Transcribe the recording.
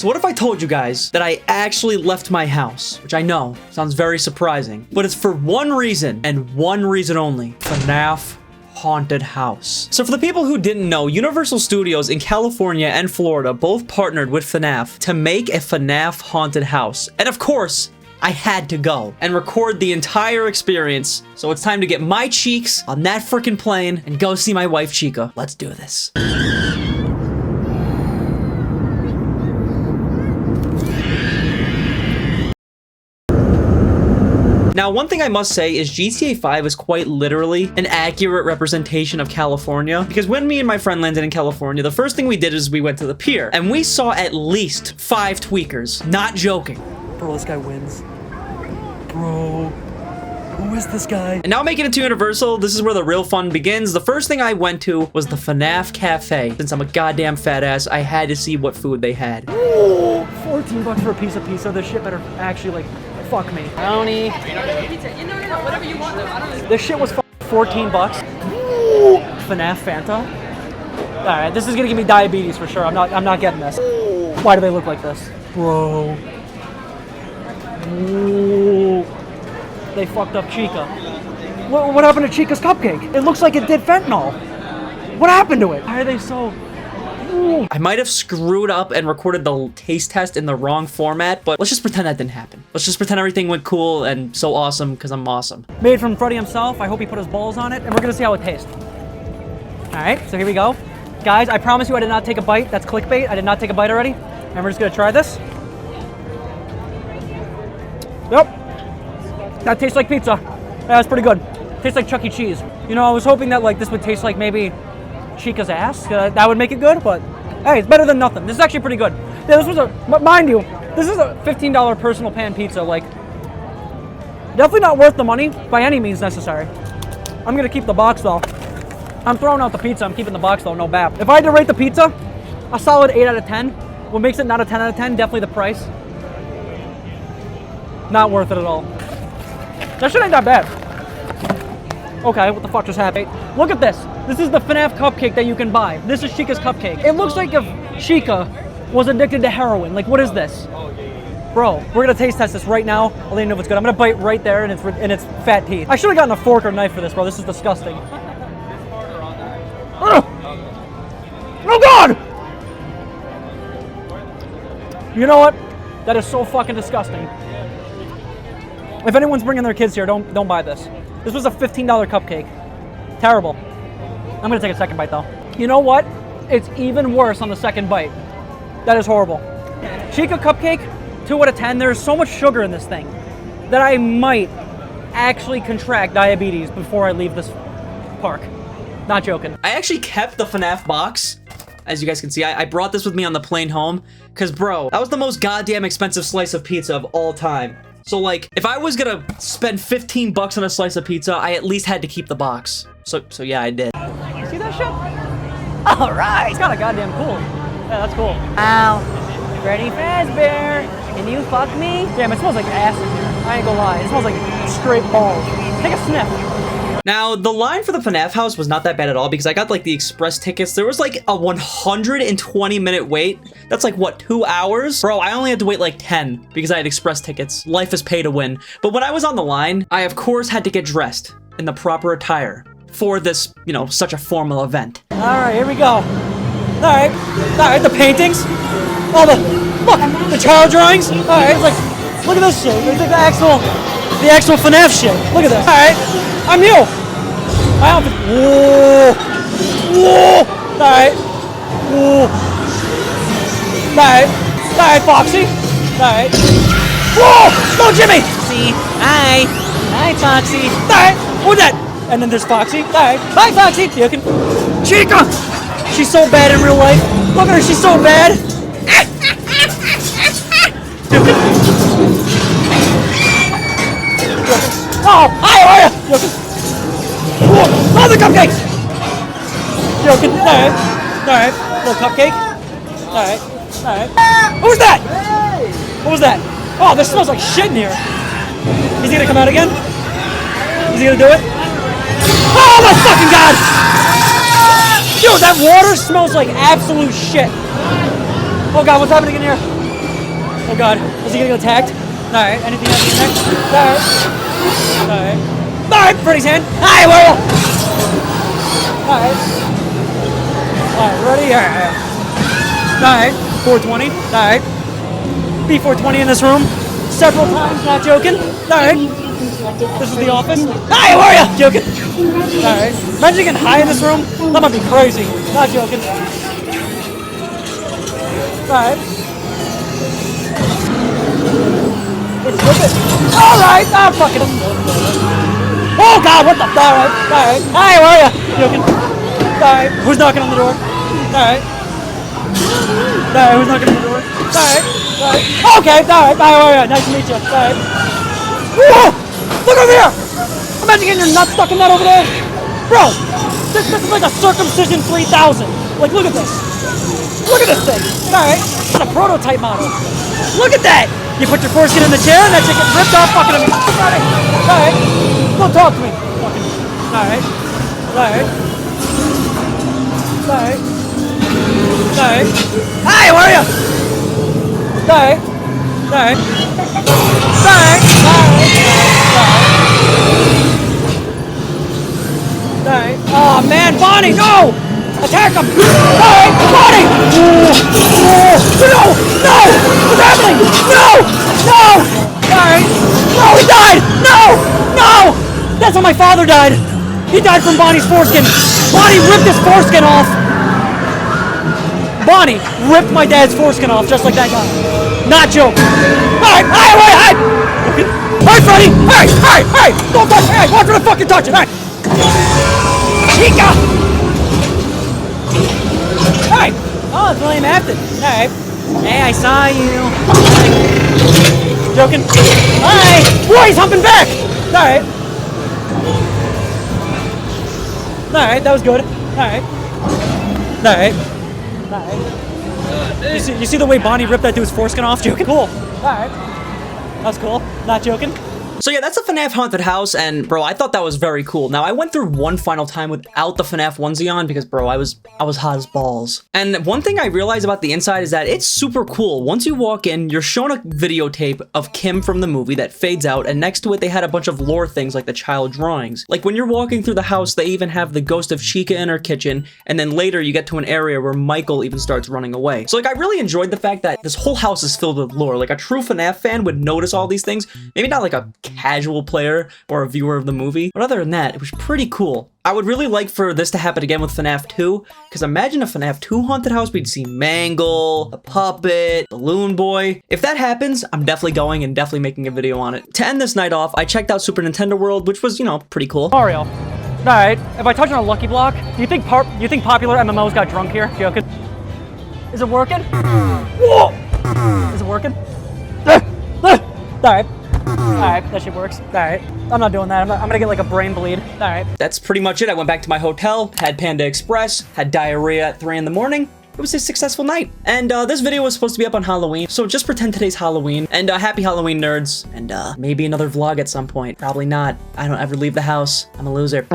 So what if I told you guys that I actually left my house? Which I know sounds very surprising, but it's for one reason and one reason only. FNAF Haunted House. So for the people who didn't know, Universal Studios in California and Florida both partnered with FNAF to make a FNAF Haunted House. And of course, I had to go and record the entire experience. So it's time to get my cheeks on that freaking plane and go see my wife Chica. Let's do this. Now, one thing I must say is GTA 5 is quite literally an accurate representation of California, because when me and my friend landed in California, the first thing we did is we went to the pier, and we saw at least 5 tweakers. Not joking. Bro, this guy wins. Bro, who is this guy? And now making it to Universal, this is where the real fun begins. The first thing I went to was the FNAF Cafe. Since I'm a goddamn fat ass, I had to see what food they had. Ooh, 14 bucks for a piece of pizza. This shit better actually, like, fuck me. Brownie. No, whatever you want though. This shit was 14 bucks. Ooh. FNAF Fanta. Alright, this is gonna give me diabetes for sure. I'm not getting this. Why do they look like this? Bro. Ooh. They fucked up Chica. What happened to Chica's cupcake? It looks like it did fentanyl. What happened to it? Why are they so... Ooh. I might have screwed up and recorded the taste test in the wrong format, but let's just pretend that didn't happen. Let's just pretend everything went cool and so awesome because I'm awesome. Made from Freddy himself. I hope he put his balls on it, and we're gonna see how it tastes. All right, so here we go. Guys, I promise you I did not take a bite. That's clickbait. I did not take a bite already. And we're just gonna try this. Yep. That tastes like pizza. Yeah, that's pretty good. Tastes like Chuck E. Cheese. You know, I was hoping that like this would taste like maybe Chica's ass. That would make it good, but hey, it's better than nothing. This is actually pretty good. Yeah, this was but mind you, this is a $15 personal pan pizza. Like, definitely not worth the money by any means necessary. I'm gonna keep the box though. I'm throwing out the pizza. I'm keeping the box though, no bap. If I had to rate the pizza, a solid 8 out of 10. What makes it not a 10 out of 10? Definitely the price. Not worth it at all. That shit ain't that bad. Okay, what the fuck just happened? Look at this. This is the FNAF cupcake that you can buy. This is Chica's cupcake. It looks like if Chica was addicted to heroin. Like, what is this? Bro, we're gonna taste test this right now. I'll let you know if it's good. I'm gonna bite right there in its fat teeth. I should have gotten a fork or knife for this, bro. This is disgusting. Ugh. Oh God! You know what? That is so fucking disgusting. If anyone's bringing their kids here, don't buy this. This was a $15 cupcake. Terrible. I'm gonna take a second bite though. You know what? It's even worse on the second bite. That is horrible. Chica cupcake, 2 out of 10. There's so much sugar in this thing that I might actually contract diabetes before I leave this park. Not joking. I actually kept the FNAF box. As you guys can see, I brought this with me on the plane home. Cause bro, that was the most goddamn expensive slice of pizza of all time. So like, if I was gonna spend 15 bucks on a slice of pizza, I at least had to keep the box. So yeah, I did. See that shit? All right, it's kind of goddamn cool. Yeah, that's cool. Ow, Freddy Fazbear, can you fuck me? Damn, it smells like acid here. I ain't gonna lie, it smells like straight balls. Take a sniff. Now, the line for the FNAF house was not that bad at all because I got like the express tickets. There was like a 120-minute wait. That's like, what, 2 hours? Bro, I only had to wait like 10 because I had express tickets. Life is pay to win. But when I was on the line, I of course had to get dressed in the proper attire for this, you know, such a formal event. All right, here we go. All right, the paintings. All look, the child drawings. All right, it's like, look at this shit. It's like the actual FNAF shit. Look at this. All right. I'm you! My outfit. Whoa! Whoa! Alright. Whoa! Alright, Foxy. Alright. Whoa! No, Jimmy! See? Hi. Hi, Foxy. Alright. Who's that? And then there's Foxy. Alright. Bye, Foxy. You can. Chica! She's so bad in real life. Look at her, she's so bad. Oh, hi, how are you? Oh, the cupcakes! Joking. Alright. Little cupcake. Alright. Who's that? What was that? Oh, this smells like shit in here. Is he gonna come out again? Is he gonna do it? Oh my fucking God! Dude, that water smells like absolute shit. Oh God, what's happening in here? Oh god, is he gonna get attacked? Alright, anything else in there? Alright. Alright, Freddy's hand. Hi, where are you? Alright. Alright, ready? Alright. 420. Alright. B420 in this room. Several times, not joking. Alright. This is the office. Hi, where are you? Joking. Alright. Imagine getting high in this room. That might be crazy. Not joking. Alright. Let's flip it. Alright. I'm fucking him. Oh god, what the? Alright. Alright. Hi, where are you? Joking. Alright. Who's knocking on the door? Alright. Alright, who's knocking on the door? Alright. Alright. Okay, alright. Hi, where are you? Nice to meet you. Alright. Whoa! Look over here! Imagine getting your nuts stuck in that over there. Bro, this is like a circumcision 3000. Like, look at this. Look at this thing. Alright. It's a prototype model. Look at that! You put your foreskin in the chair and that shit gets ripped off fucking me. Alright. Alright. Don't talk to me. Fucking. Alright. Alright. Alright. Alright. Hi, where are you? Alright. Alright. Alright. Alright. Oh man, Bonnie, no! Attack him! Alright, Bonnie! No! No! What's happening? No! No! Alright. No, he died! No! No! That's how my father died! He died from Bonnie's foreskin! Bonnie ripped his foreskin off! Bonnie ripped my dad's foreskin off just like that guy. Not joking. Alright, alright! Alright, Freddy! Alright! Don't touch me! Alright, watch where the fucking touch it! Alright! Chica! Alright! Oh, it's William Afton. Alright. Hey, I saw you. Joking? Hi! Whoa, he's humping back! Alright. Alright, that was good. Alright. Alright. You see the way Bonnie ripped that dude's foreskin off? Joking? Cool. Alright. That was cool. Not joking. So yeah, that's a FNAF haunted house, and bro, I thought that was very cool. Now, I went through one final time without the FNAF onesie on because, bro, I was hot as balls. And one thing I realized about the inside is that it's super cool. Once you walk in, you're shown a videotape of Kim from the movie that fades out, and next to it, they had a bunch of lore things like the child drawings. Like when you're walking through the house, they even have the ghost of Chica in her kitchen, and then later you get to an area where Michael even starts running away. So like, I really enjoyed the fact that this whole house is filled with lore. Like a true FNAF fan would notice all these things. Maybe not like a casual player or a viewer of the movie, but other than that, it was pretty cool. I would really like for this to happen again with FNAF 2, because imagine a FNAF 2 haunted house, we'd see Mangle, the puppet, Balloon Boy. If that happens, I'm definitely going and definitely making a video on it. To end this night off, I checked out Super Nintendo World, which was, you know, pretty cool. Mario. Alright, if I touch on a lucky block, do you think popular MMOs got drunk here? Joking. Is it working? Whoa! Is it working? Alright. Alright, that shit works. Alright. I'm not doing that. I'm gonna get like a brain bleed. Alright. That's pretty much it. I went back to my hotel, had Panda Express, had diarrhea at 3 in the morning. It was a successful night. And this video was supposed to be up on Halloween, so just pretend today's Halloween. And happy Halloween, nerds. And maybe another vlog at some point. Probably not. I don't ever leave the house. I'm a loser.